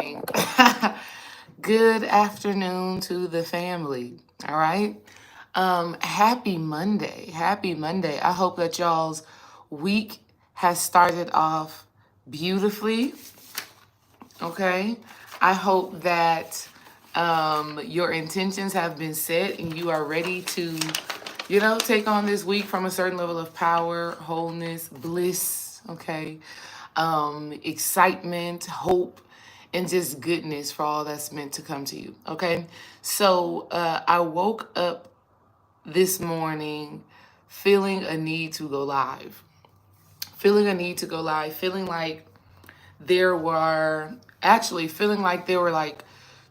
morning. Good afternoon to the family. All right. Happy Monday. Happy Monday. I hope that y'all's week has started off beautifully. Okay. I hope that your intentions have been set and you are ready to, take on this week from a certain level of power, wholeness, bliss. Okay. Excitement, hope, and just goodness for all that's meant to come to you. Okay. So I woke up this morning feeling a need to go live. Feeling like feeling like there were like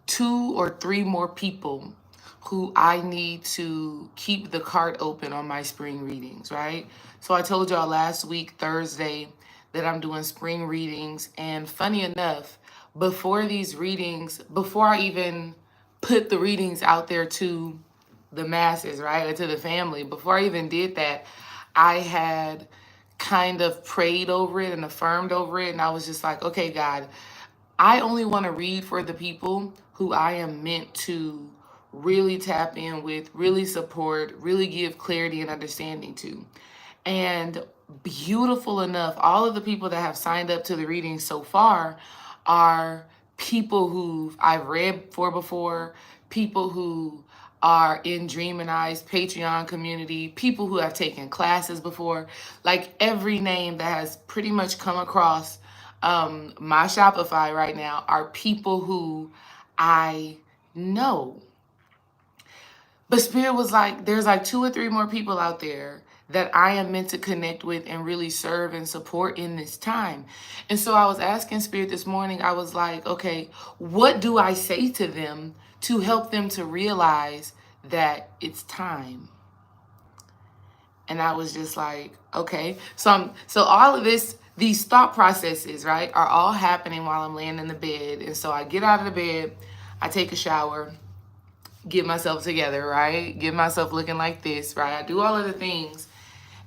2 or 3 more people who I need to keep the cart open on my spring readings, right? So I told y'all last week, Thursday, that I'm doing spring readings. And funny enough, before I even put the readings out there to the masses, right, or to the family, before I even did that, I had kind of prayed over it and affirmed over it. And I was just like, okay, God, I only want to read for the people who I am meant to really tap in with, really support, really give clarity and understanding to. And beautiful enough, all of the people that have signed up to the reading so far are people who I've read for before, people who are in Dream and I's Patreon community, people who have taken classes before, like every name that has pretty much come across my Shopify right now are people who I know. But Spirit was like, there's like 2 or 3 more people out there that I am meant to connect with and really serve and support in this time. And so I was asking Spirit this morning, I was like, okay, what do I say to them to help them to realize that it's time? And I was just like, okay. So all of these thought processes, right, are all happening while I'm laying in the bed. And so I get out of the bed, I take a shower, get myself together, right? Get myself looking like this, right? I do all of the things.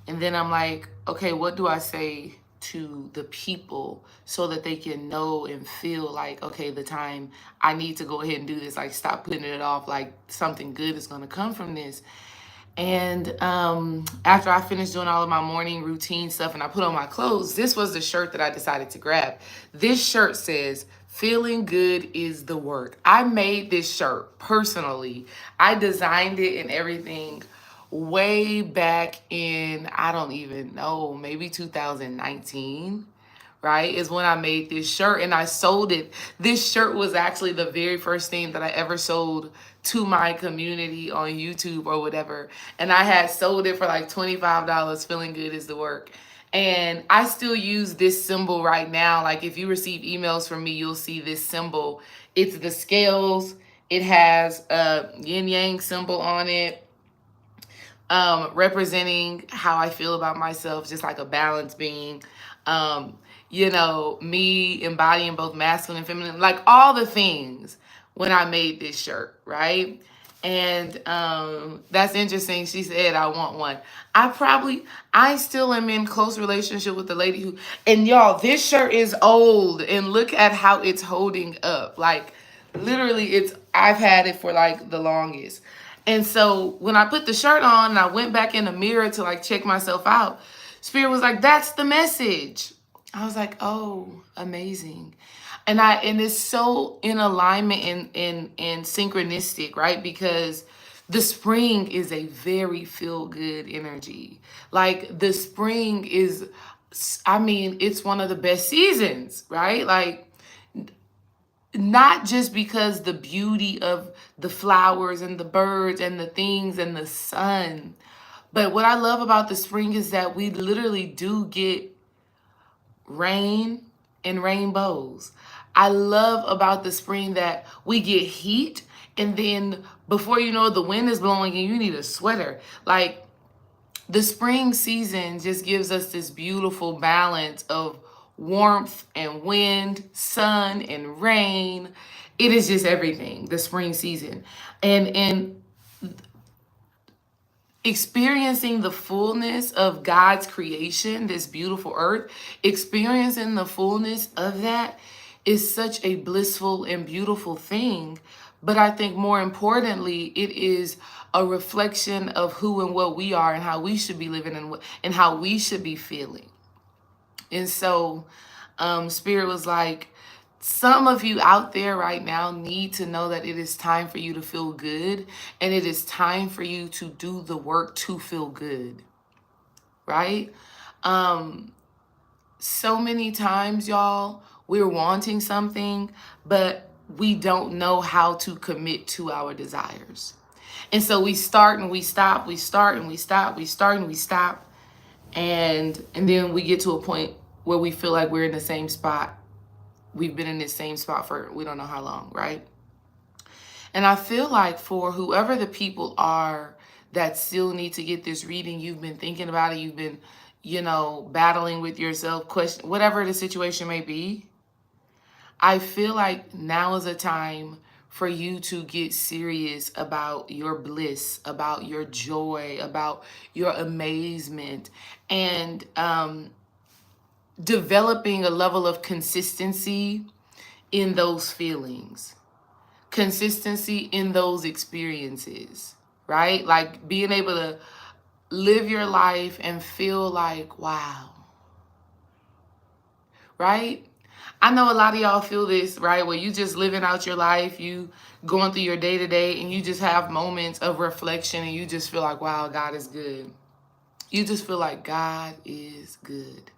And then I'm like, okay, what do I say to the people so that they can know and feel like, okay, the time I need to go ahead and do this, like stop putting it off, like something good is going to come from this. And after I finished doing all of my morning routine stuff and I put on my clothes, this was the shirt that I decided to grab. This shirt says, "Feeling good is the work." I made this shirt personally. I designed it and everything way back in, I don't even know, maybe 2019. Right, is when I made this shirt and I sold it. This shirt was actually the very first thing that I ever sold to my community on YouTube or whatever. And I had sold it for like $25. Feeling good is the work. And I still use this symbol right now. Like if you receive emails from me, you'll see this symbol. It's the scales. It has a yin yang symbol on it, representing how I feel about myself, just like a balanced being. Me embodying both masculine and feminine, like all the things when I made this shirt, right? And that's interesting. She said, I want one. I still am in close relationship with the lady who, and y'all, this shirt is old and look at how it's holding up. Like literally I've had it for like the longest. And so when I put the shirt on and I went back in the mirror to like check myself out, Spirit was like, that's the message. I was like, oh, amazing. And it's so in alignment and synchronistic, right? Because the spring is a very feel good energy. Like the spring is, it's one of the best seasons, right? Like not just because the beauty of the flowers and the birds and the things and the sun, but what I love about the spring is that we literally do get rain and rainbows. I love about the spring that we get heat and then before you know it, the wind is blowing and you need a sweater. Like the spring season just gives us this beautiful balance of warmth and wind, sun and rain. It is just everything, the spring season. And experiencing the fullness of God's creation, this beautiful earth, experiencing the fullness of that is such a blissful and beautiful thing. But I think more importantly, it is a reflection of who and what we are and how we should be living and how we should be feeling. And so Spirit was like, some of you out there right now need to know that it is time for you to feel good, and it is time for you to do the work to feel good, right? So many times, y'all, we're wanting something, but we don't know how to commit to our desires. And so we start and we stop, we start and we stop, we start and we stop. And then we get to a point where we feel like we're in the same spot. We've been in this same spot for we don't know how long, right? And I feel like for whoever the people are that still need to get this reading, you've been thinking about it, you've been, battling with yourself, question, whatever the situation may be, I feel like now is a time for you to get serious about your bliss, about your joy, about your amazement, and developing a level of consistency in those feelings, consistency in those experiences, right? Like being able to live your life and feel like, wow, right? I know a lot of y'all feel this, right? Where you just living out your life, you going through your day to day, and you just have moments of reflection and you just feel like, wow, God is good. You just feel like God is good.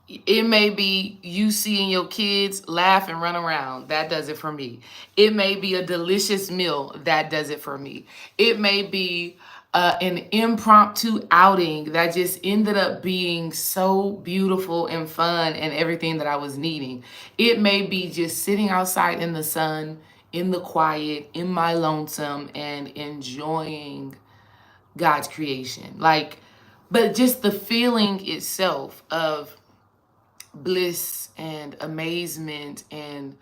It may be you seeing your kids laugh and run around. That does it for me. It may be a delicious meal. That does it for me. It may be an impromptu outing that just ended up being so beautiful and fun and everything that I was needing. It may be just sitting outside in the sun, in the quiet, in my lonesome, and enjoying God's creation. But just the feeling itself of bliss and amazement and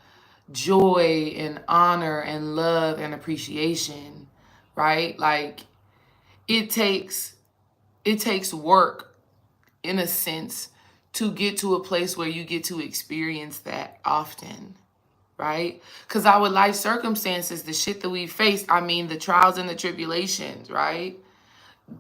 joy and honor and love and appreciation, right? Like it takes work in a sense to get to a place where you get to experience that often, right? Because our life circumstances, the shit that we faced, I mean the trials and the tribulations, right?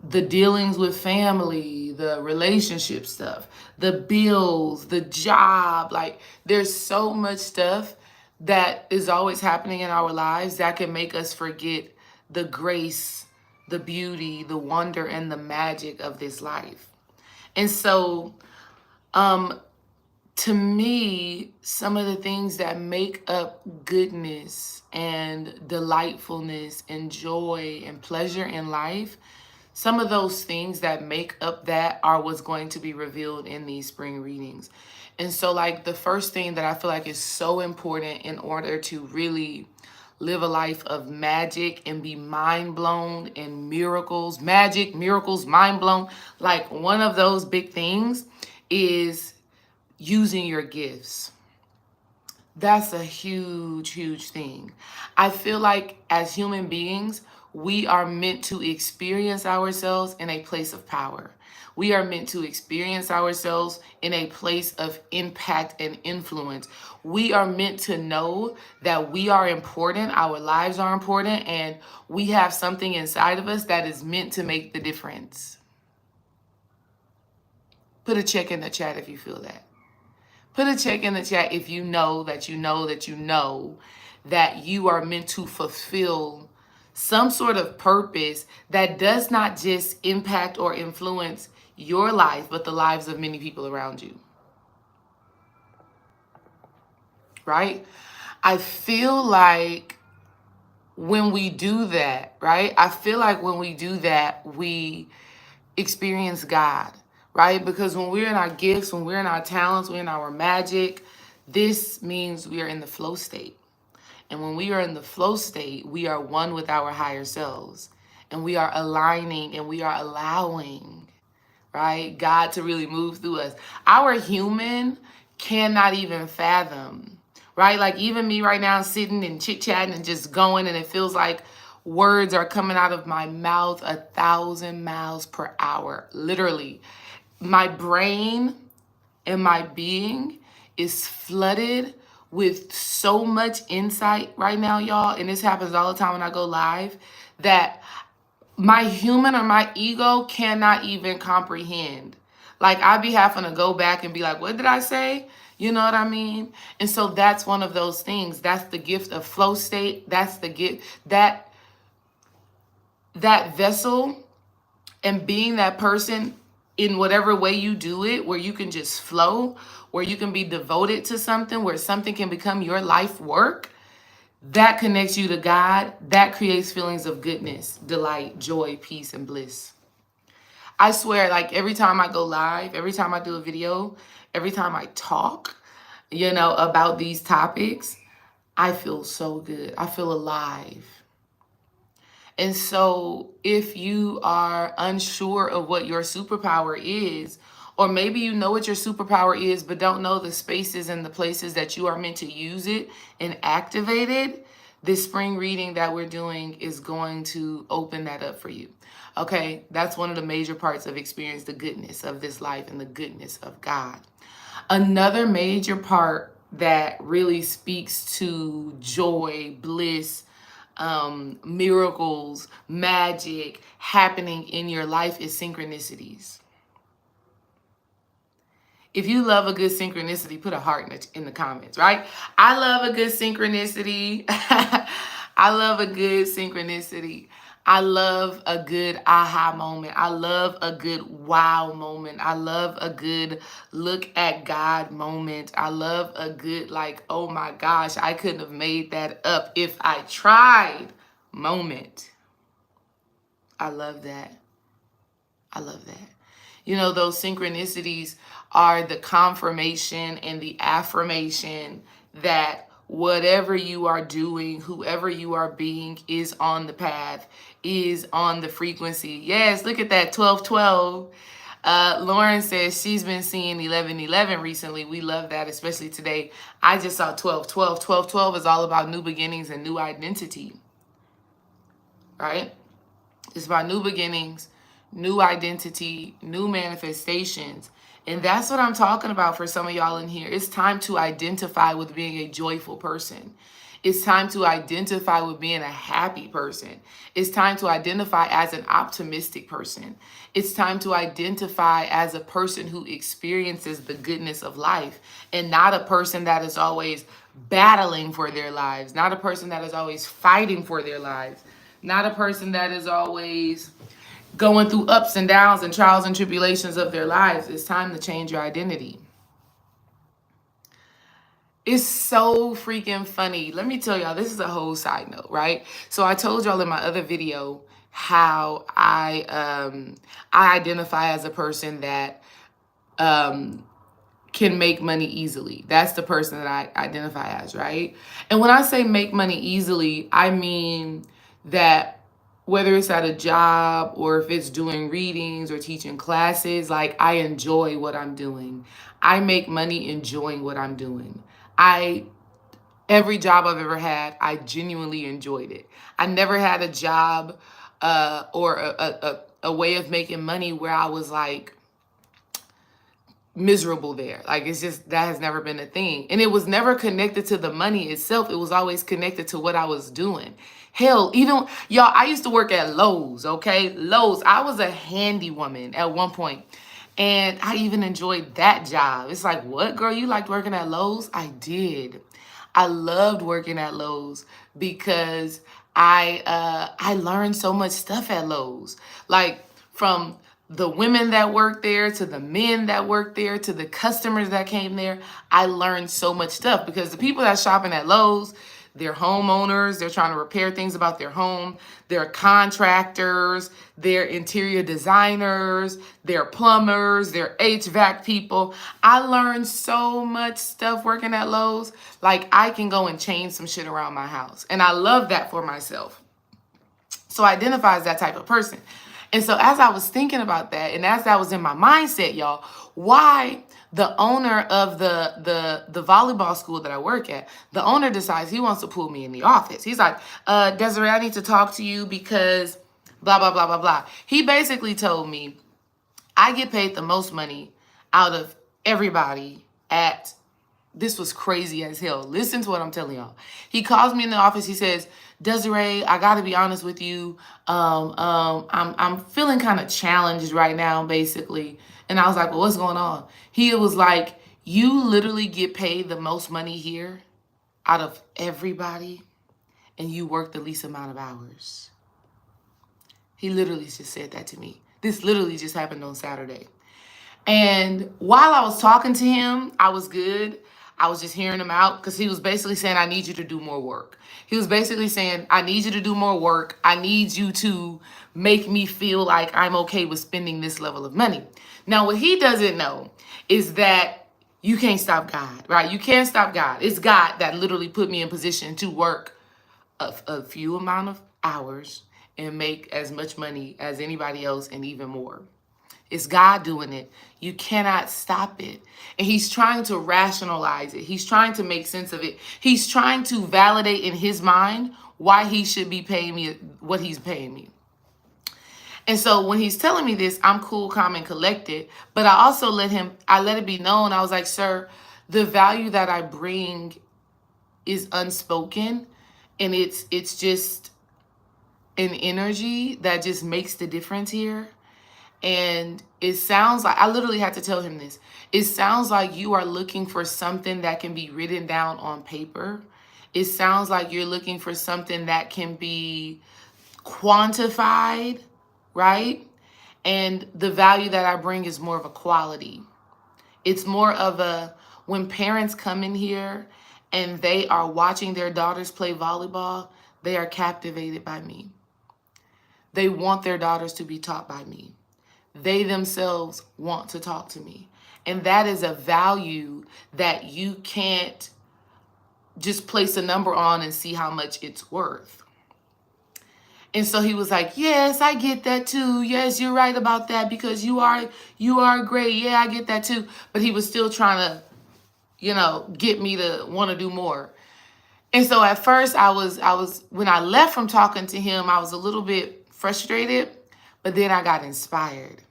The dealings with family, the relationship stuff, the bills, the job, like there's so much stuff that is always happening in our lives that can make us forget the grace, the beauty, the wonder, and the magic of this life. And so, to me, some of the things that make up goodness and delightfulness and joy and pleasure in life, some of those things that make up that are what's going to be revealed in these spring readings. And so, like, the first thing that I feel like is so important in order to really live a life of magic and be mind blown and miracles, magic, miracles, mind blown. Like, one of those big things is using your gifts. That's a huge, huge thing. I feel like as human beings, we are meant to experience ourselves in a place of power. We are meant to experience ourselves in a place of impact and influence. We are meant to know that we are important, our lives are important, and we have something inside of us that is meant to make the difference. Put a check in the chat if you feel that. Put a check in the chat if you know that you know that you know that you are meant to fulfill some sort of purpose that does not just impact or influence your life, but the lives of many people around you. Right? I feel like when we do that, right? I feel like when we do that, we experience God, right? Because when we're in our gifts, when we're in our talents, we're in our magic, this means we are in the flow state. And when we are in the flow state, we are one with our higher selves. And we are aligning and we are allowing, right, God to really move through us. Our human cannot even fathom, right? Like even me right now sitting and chit-chatting and just going, and it feels like words are coming out of my mouth 1,000 miles per hour. Literally, my brain and my being is flooded with so much insight right now, y'all, and this happens all the time when I go live, that my human or my ego cannot even comprehend. Like, I be having to go back and be like, what did I say? You know what I mean? And so that's one of those things. That's the gift of flow state. That's the gift, that vessel, and being that person in whatever way you do it, where you can just flow, where you can be devoted to something, where something can become your life work. That connects you to God. That creates feelings of goodness, delight, joy, peace, and bliss. I swear, like, every time I go live, every time I do a video, every time I talk, about these topics, I feel so good. I feel alive. And so if you are unsure of what your superpower is, or maybe you know what your superpower is, but don't know the spaces and the places that you are meant to use it and activate it, this spring reading that we're doing is going to open that up for you. Okay, that's one of the major parts of experience the goodness of this life and the goodness of God. Another major part that really speaks to joy, bliss, miracles, magic happening in your life is synchronicities. If you love a good synchronicity, put a heart in the comments, right? I love a good synchronicity. I love a good synchronicity. I love a good aha moment. I love a good wow moment. I love a good look at God moment. I love a good, like, oh my gosh, I couldn't have made that up if I tried moment. I love that. I love that. Those synchronicities are the confirmation and the affirmation that whatever you are doing, whoever you are being, is on the path, is on the frequency. Yes, look at that, 1212. Lauren says she's been seeing 1111 recently. We love that, especially today. I just saw 1212. 1212 is all about new beginnings and new identity, right? It's about new beginnings, new identity, new manifestations. And that's what I'm talking about for some of y'all in here. It's time to identify with being a joyful person. It's time to identify with being a happy person. It's time to identify as an optimistic person. It's time to identify as a person who experiences the goodness of life, and not a person that is always battling for their lives, not a person that is always fighting for their lives, not a person that is always going through ups and downs and trials and tribulations of their lives. It's time to change your identity. It's so freaking funny. Let me tell y'all, this is a whole side note, right? So I told y'all in my other video how I identify as a person that can make money easily. That's the person that I identify as, right? And when I say make money easily, I mean that whether it's at a job or if it's doing readings or teaching classes, like, I enjoy what I'm doing. I make money enjoying what I'm doing. Every job I've ever had, I genuinely enjoyed it. I never had a job or a way of making money where I was like miserable there. Like, it's just, that has never been a thing. And it was never connected to the money itself. It was always connected to what I was doing. Hell, even, y'all, I used to work at Lowe's, okay? Lowe's. I was a handy woman at one point, and I even enjoyed that job. It's like, what, girl, you liked working at Lowe's? I did. I loved working at Lowe's because I learned so much stuff at Lowe's. Like, from the women that worked there, to the men that worked there, to the customers that came there, I learned so much stuff because the people that shopping at Lowe's, they're homeowners, they're trying to repair things about their home, they're contractors, they're interior designers, they're plumbers, they're HVAC people. I learned so much stuff working at Lowe's. Like, I can go and change some shit around my house. And I love that for myself. So I identify as that type of person. And so as I was thinking about that, and as that was in my mindset, y'all, why the owner of the volleyball school that I work at, the owner decides he wants to pull me in the office. He's like, Desiree, I need to talk to you because blah, blah, blah, blah, blah. He basically told me I get paid the most money out of everybody at this was crazy as hell. Listen to what I'm telling y'all. He calls me in the office. He says, Desiree, I got to be honest with you. I'm feeling kind of challenged right now, basically. And I was like, well, what's going on? He was like, you literally get paid the most money here out of everybody, and you work the least amount of hours. He literally just said that to me. This literally just happened on Saturday. And while I was talking to him, I was good. I was just hearing him out because he was basically saying, I need you to do more work. He was basically saying, I need you to do more work. I need you to make me feel like I'm okay with spending this level of money. Now, what he doesn't know is that you can't stop God, right? You can't stop God. It's God that literally put me in position to work a few amount of hours and make as much money as anybody else and even more. It's God doing it. You cannot stop it. And he's trying to rationalize it. He's trying to make sense of it. He's trying to validate in his mind why he should be paying me what he's paying me. And so when he's telling me this, I'm cool, calm, and collected. But I also let it be known. I was like, sir, the value that I bring is unspoken. And it's just an energy that just makes the difference here. And it sounds like, I literally had to tell him this. It sounds like you are looking for something that can be written down on paper. It sounds like you're looking for something that can be quantified, right? And the value that I bring is more of a quality. It's more of a, when parents come in here and they are watching their daughters play volleyball, they are captivated by me. They want their daughters to be taught by me. They themselves want to talk to me. And that is a value that you can't just place a number on and see how much it's worth. And so he was like, yes, I get that too. Yes, you're right about that because you are great. Yeah, I get that too. But he was still trying to, get me to want to do more. And so at first I was, when I left from talking to him, I was a little bit frustrated, but then I got inspired.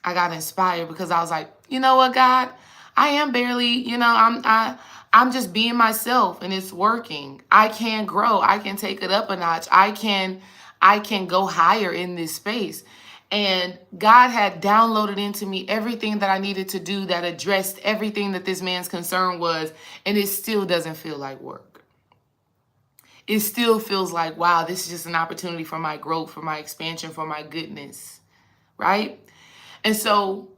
I got inspired because I was like, you know what, God, I am barely, I'm just being myself and it's working. I can grow. I can take it up a notch. I can go higher in this space. And God had downloaded into me everything that I needed to do that addressed everything that this man's concern was. And it still doesn't feel like work. It still feels like, wow, this is just an opportunity for my growth, for my expansion, for my goodness, right? And so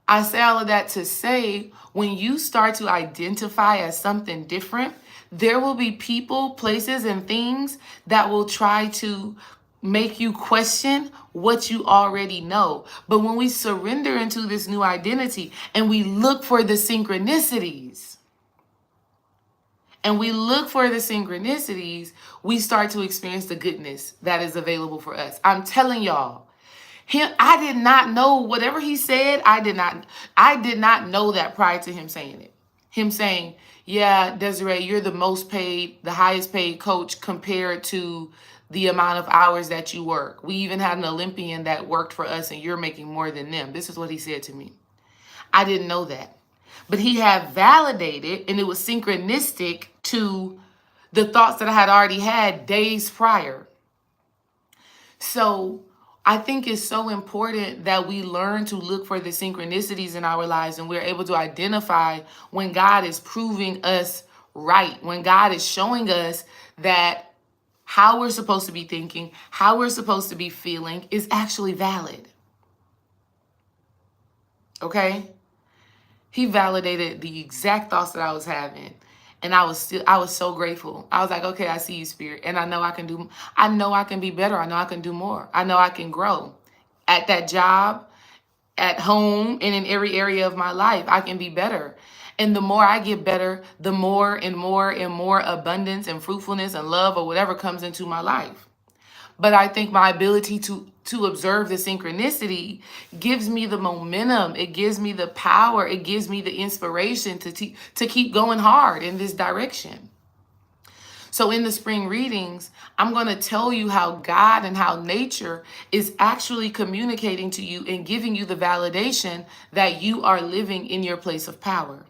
I say all of that to say, when you start to identify as something different, there will be people, places, and things that will try to make you question what you already know. But when we surrender into this new identity and we look for the synchronicities, we start to experience the goodness that is available for us. I'm telling y'all, I did not know whatever he said. I did not know that prior to him saying it. Him saying, yeah, Desiree, you're the highest paid coach compared to the amount of hours that you work. We even had an Olympian that worked for us and you're making more than them. This is what he said to me. I didn't know that. But he had validated, and it was synchronistic to the thoughts that I had already had days prior. So I think it's so important that we learn to look for the synchronicities in our lives and we're able to identify when God is proving us right, when God is showing us that how we're supposed to be thinking, how we're supposed to be feeling is actually valid. Okay? He validated the exact thoughts that I was having. And I was so grateful. I was like, okay, I see you, Spirit. And I know I can be better. I know I can do more. I know I can grow at that job, at home, and in every area of my life. I can be better. And the more I get better, the more and more and more abundance and fruitfulness and love or whatever comes into my life. But I think my ability to observe the synchronicity gives me the momentum. It gives me the power. It gives me the inspiration to keep going hard in this direction. So in the spring readings, I'm going to tell you how God and how nature is actually communicating to you and giving you the validation that you are living in your place of power.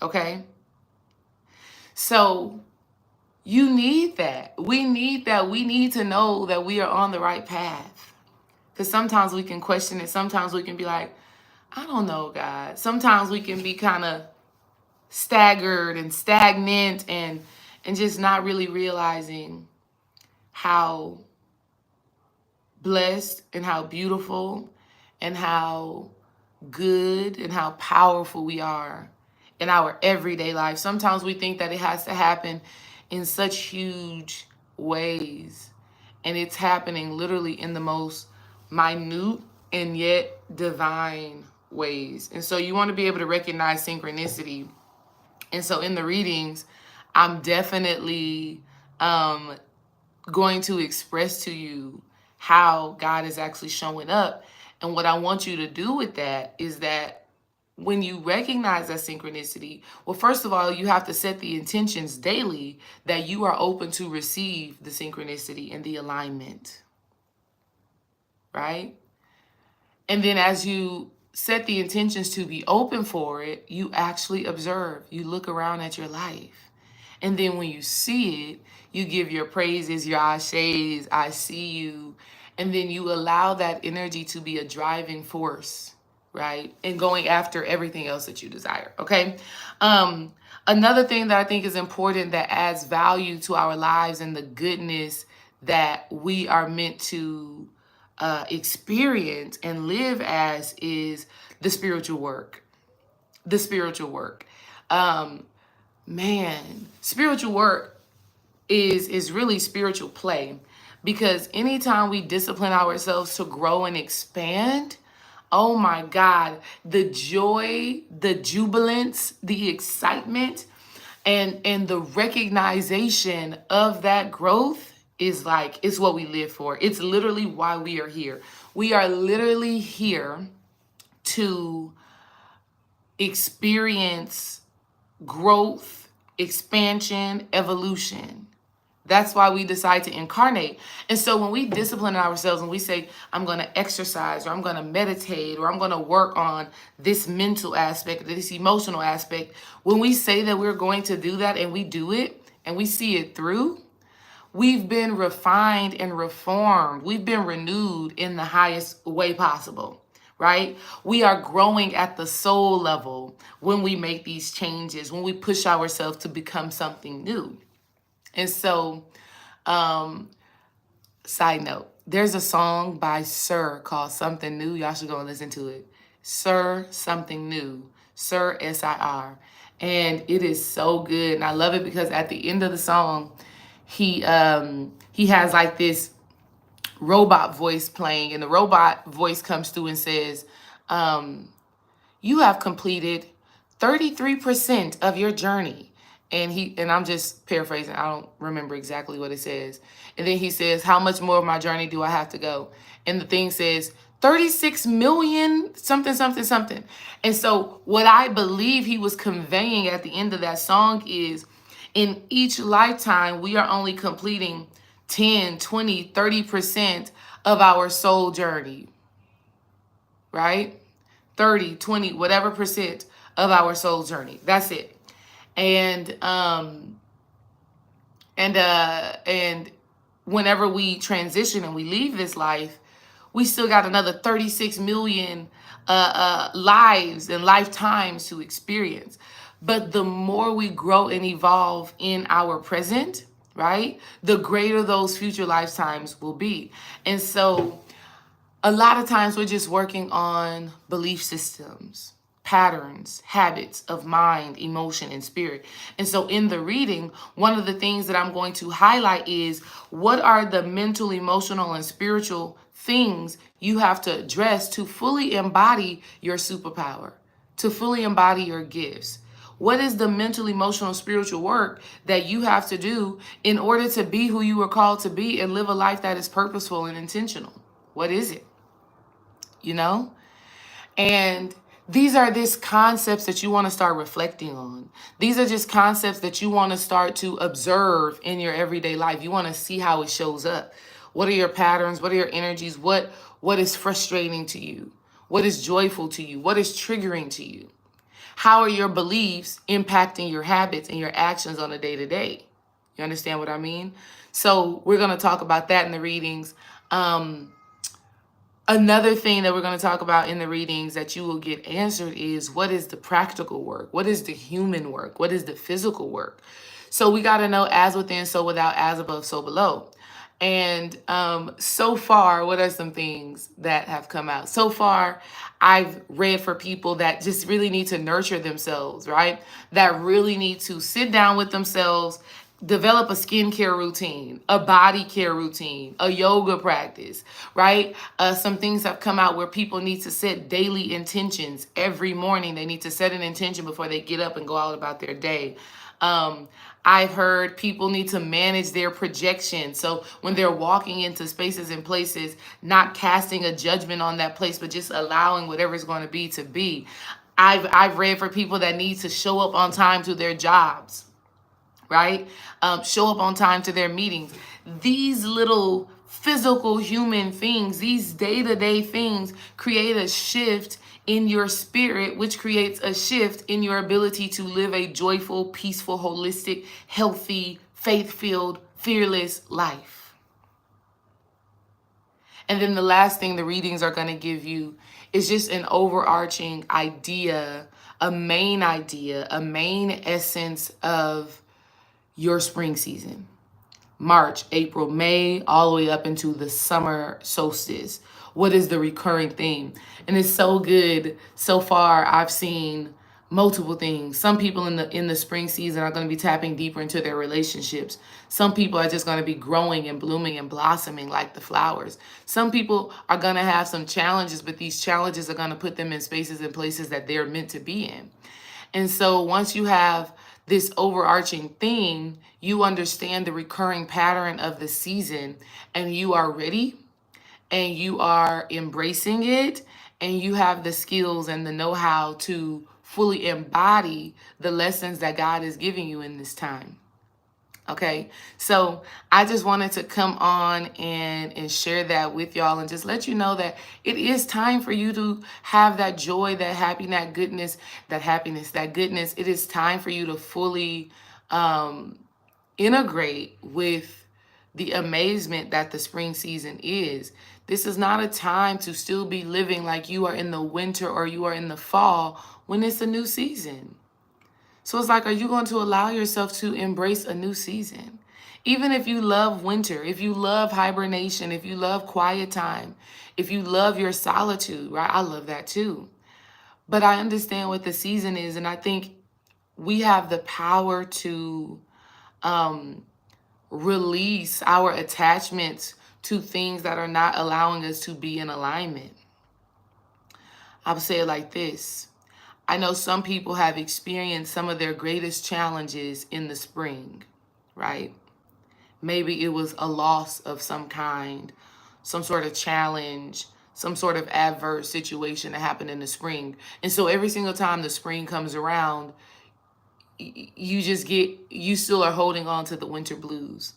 Okay? So you need that. We need that. We need to know that we are on the right path. Because sometimes we can question it. Sometimes we can be like, I don't know, God. Sometimes we can be kind of staggered and stagnant and just not really realizing how blessed and how beautiful and how good and how powerful we are in our everyday life. Sometimes we think that it has to happen in such huge ways, and it's happening literally in the most minute and yet divine ways. And so you want to be able to recognize synchronicity. And so in the readings, I'm definitely going to express to you how God is actually showing up. And what I want you to do with that is that when you recognize that synchronicity, well, first of all, you have to set the intentions daily that you are open to receive the synchronicity and the alignment, right? And then as you set the intentions to be open for it, you actually observe, you look around at your life. And then when you see it, you give your praises, your ashes, I see you. And then you allow that energy to be a driving force, right? And going after everything else that you desire, okay? Another thing that I think is important that adds value to our lives and the goodness that we are meant to experience and live as is the spiritual work. The spiritual work. Spiritual work is really spiritual play, because anytime we discipline ourselves to grow and expand, oh my God, the joy, the jubilance, the excitement, and the recognition of that growth is like, it's what we live for. It's literally why we are here. We are literally here to experience growth, expansion, evolution. That's why we decide to incarnate. And so when we discipline ourselves and we say, I'm going to exercise, or I'm going to meditate, or I'm going to work on this mental aspect, this emotional aspect, when we say that we're going to do that and we do it and we see it through, we've been refined and reformed. We've been renewed in the highest way possible, right? We are growing at the soul level when we make these changes, when we push ourselves to become something new. And so, side note, there's a song by Sir called Something New. Y'all should go and listen to it. Sir, Something New. Sir, S-I-R. And it is so good. And I love it because at the end of the song, he has like this robot voice playing, and the robot voice comes through and says, you have completed 33% of your journey. And I'm just paraphrasing, I don't remember exactly what it says. And then he says, how much more of my journey do I have to go? And the thing says 36 million something, something, something. And so what I believe he was conveying at the end of that song is, in each lifetime, we are only completing 10, 20, 30% of our soul journey, right? 30, 20, whatever percent of our soul journey. That's it. And whenever we transition and we leave this life, we still got another 36 million lives and lifetimes to experience. But the more we grow and evolve in our present, right, the greater those future lifetimes will be. And so a lot of times we're just working on belief systems, patterns, habits of mind, emotion, and spirit. And so in the reading, one of the things that I'm going to highlight is, what are the mental, emotional, and spiritual things you have to address to fully embody your superpower, to fully embody your gifts? What is the mental, emotional, spiritual work that you have to do in order to be who you were called to be and live a life that is purposeful and intentional? What is it? You know? And these are just concepts that you want to start reflecting on. These are just concepts that you want to start to observe in your everyday life. You want to see how it shows up. What are your patterns? What are your energies? What is frustrating to you? What is joyful to you? What is triggering to you? How are your beliefs impacting your habits and your actions on a day-to-day? You understand what I mean? So we're going to talk about that in the readings. Another thing that we're going to talk about in the readings that you will get answered is, what is the practical work? What is the human work? What is the physical work? So we got to know as within, so without, as above, so below. And so far, what are some things that have come out? So far, I've read for people that just really need to nurture themselves, right? That really need to sit down with themselves, develop a skincare routine, a body care routine, a yoga practice, right? Some things have come out where people need to set daily intentions every morning. They need to set an intention before they get up and go out about their day. I've heard people need to manage their projection. So when they're walking into spaces and places, not casting a judgment on that place, but just allowing whatever's going to be to be. I've read for people that need to show up on time to their jobs, right? Show up on time to their meetings. These little physical human things, these day-to-day things create a shift in your spirit, which creates a shift in your ability to live a joyful, peaceful, holistic, healthy, faith-filled, fearless life. And then the last thing the readings are going to give you is just an overarching idea, a main essence of your spring season. March, April, May, all the way up into the summer solstice. What is the recurring theme? And it's so good. So far, I've seen multiple things. Some people in the spring season are going to be tapping deeper into their relationships. Some people are just going to be growing and blooming and blossoming like the flowers. Some people are going to have some challenges, but these challenges are going to put them in spaces and places that they're meant to be in. And so once you have this overarching theme, you understand the recurring pattern of the season, and you are ready and you are embracing it, and you have the skills and the know-how to fully embody the lessons that God is giving you in this time. Okay, so I just wanted to come on and share that with y'all, and just let you know that it is time for you to have that joy, that happiness, that goodness. It is time for you to fully integrate with the amazement that the spring season is. This is not a time to still be living like you are in the winter or you are in the fall when it's a new season. So it's like, are you going to allow yourself to embrace a new season? Even if you love winter, if you love hibernation, if you love quiet time, if you love your solitude, right? I love that too. But I understand what the season is, and I think we have the power to release our attachments to things that are not allowing us to be in alignment. I'll say it like this. I know some people have experienced some of their greatest challenges in the spring, right? Maybe it was a loss of some kind, some sort of challenge, some sort of adverse situation that happened in the spring. And so every single time the spring comes around, you still are holding on to the winter blues.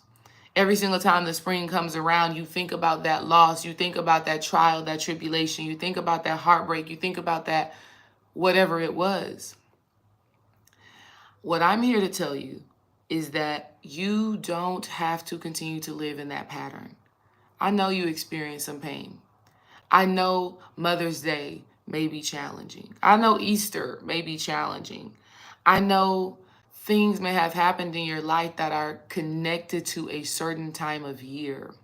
Every single time the spring comes around, you think about that loss, you think about that trial, that tribulation, you think about that heartbreak, you think about that whatever it was. What I'm here to tell you is that you don't have to continue to live in that pattern. I know you experience some pain. I know Mother's Day may be challenging. I know Easter may be challenging. I know things may have happened in your life that are connected to a certain time of year.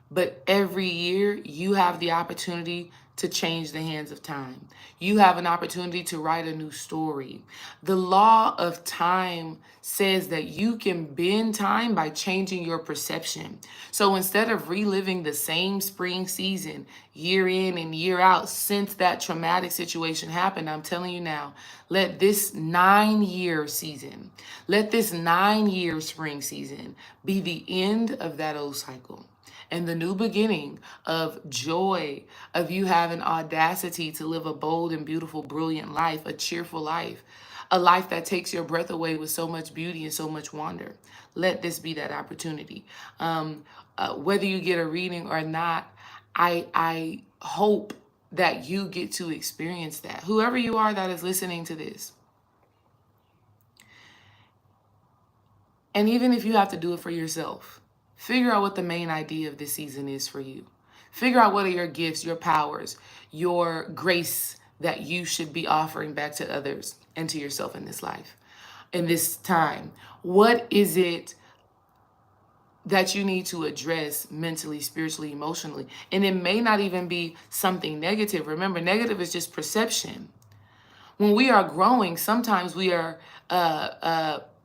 But every year, you have the opportunity to change the hands of time. You have an opportunity to write a new story. The law of time says that you can bend time by changing your perception. So instead of reliving the same spring season year in and year out since that traumatic situation happened, I'm telling you now, let this 9-year season, let this 9-year spring season be the end of that old cycle. And the new beginning of joy, of you having audacity to live a bold and beautiful, brilliant life, a cheerful life, a life that takes your breath away with so much beauty and so much wonder. Let this be that opportunity. Whether you get a reading or not, I hope that you get to experience that. Whoever you are that is listening to this. And even if you have to do it for yourself, figure out what the main idea of this season is for you. Figure out what are your gifts, your powers, your grace that you should be offering back to others and to yourself in this life, in this time. What is it that you need to address mentally, spiritually, emotionally? And it may not even be something negative. Remember, negative is just perception. When we are growing, sometimes we are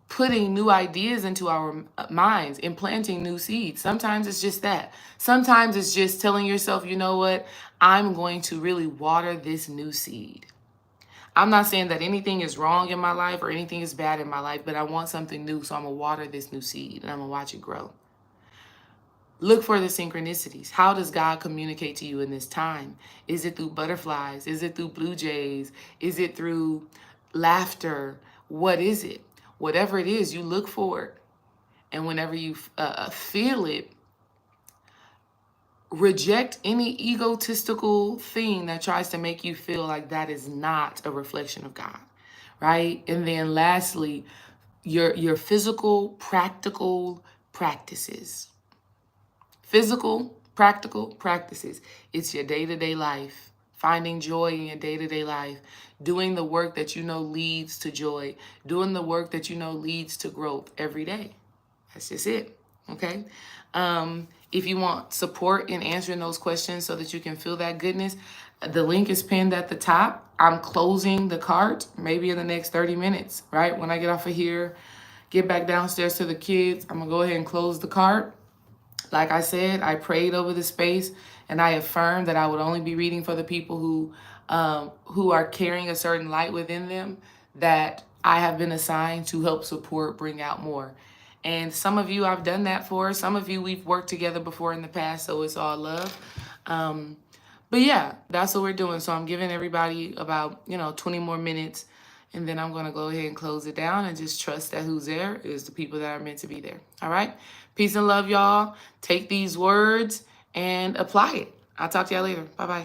putting new ideas into our minds, implanting new seeds. Sometimes it's just that. Sometimes it's just telling yourself, you know what? I'm going to really water this new seed. I'm not saying that anything is wrong in my life or anything is bad in my life, but I want something new, so I'm going to water this new seed and I'm going to watch it grow. Look for the synchronicities. How does God communicate to you in this time? Is it through butterflies? Is it through blue jays? Is it through laughter? What is it? Whatever it is, you look for it. And whenever you feel it, reject any egotistical thing that tries to make you feel like that is not a reflection of God, right? And then lastly, your physical, practical practices. Physical, practical practices. It's your day-to-day life. Finding joy in your day-to-day life. Doing the work that you know leads to joy. Doing the work that you know leads to growth every day. That's just it. Okay? If you want support in answering those questions so that you can feel that goodness, the link is pinned at the top. I'm closing the cart maybe in the next 30 minutes, right? When I get off of here, get back downstairs to the kids, I'm going to go ahead and close the cart. Like I said, I prayed over the space and I affirmed that I would only be reading for the people who are carrying a certain light within them that I have been assigned to help support, bring out more. And some of you I've done that for. Some of you we've worked together before in the past, so it's all love. But yeah, that's what we're doing. So I'm giving everybody about, 20 more minutes. And then I'm going to go ahead and close it down and just trust that who's there is the people that are meant to be there. All right. Peace and love, y'all. Take these words and apply it. I'll talk to y'all later. Bye-bye.